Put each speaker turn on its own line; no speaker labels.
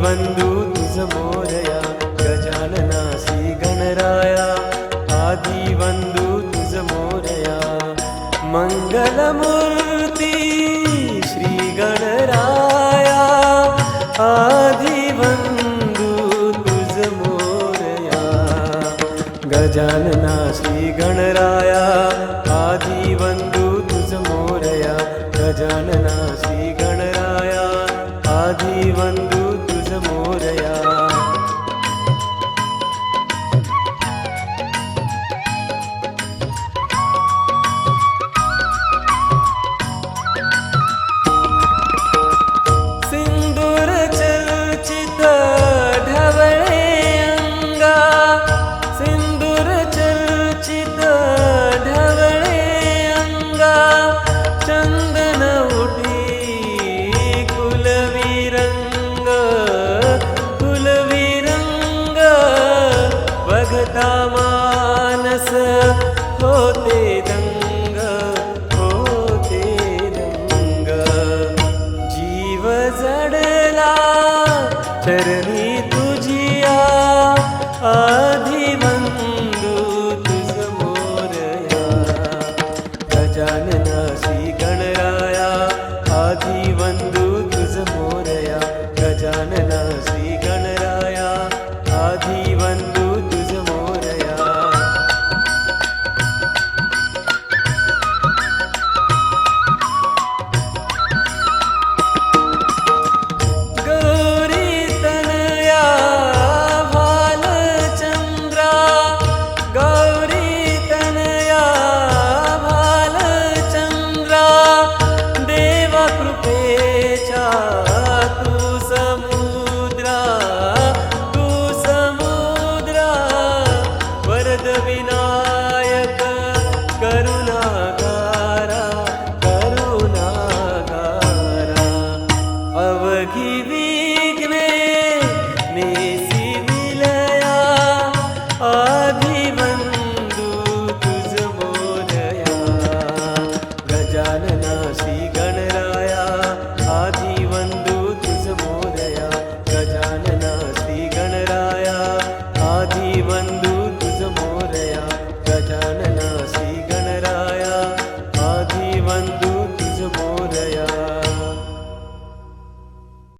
आदिबंधू तुझ मोरया, गजानना श्री गणराया, आदिबंधू तुझ मोरया. मंगलमूर्ती श्री गणराया, आदिबंधू तुझ मोरया. गजानना श्री गणराया, आदिबंधू तुझ मोरया, गजानना श्री गणराया, आदिबंधू तुझ मोरया. सिंदूर चर्चित ढवळे अंगा, सिंदूर चर्चित ढवळे अंगा, चंदन उठी कुलविरंग, कुलविरंग. बघता मानस होते दंग, होते दंग. जीव जडला चरणी तुझिया, आदिबंधू तुझ मोरया. गजानना श्री गणराया, आदिबंधू तुझ मोरया, गजानना श्री गणराया, आदिबंधू तुझ मोरया. गौरी तनया भालचंद्रा, गौरी तनया भालचंद्रा. देवा कृपेचा तू समुद्रा, तू समुद्रा. वरद विनायक करुणागारा, करुणागारा. अवघी विघ्ने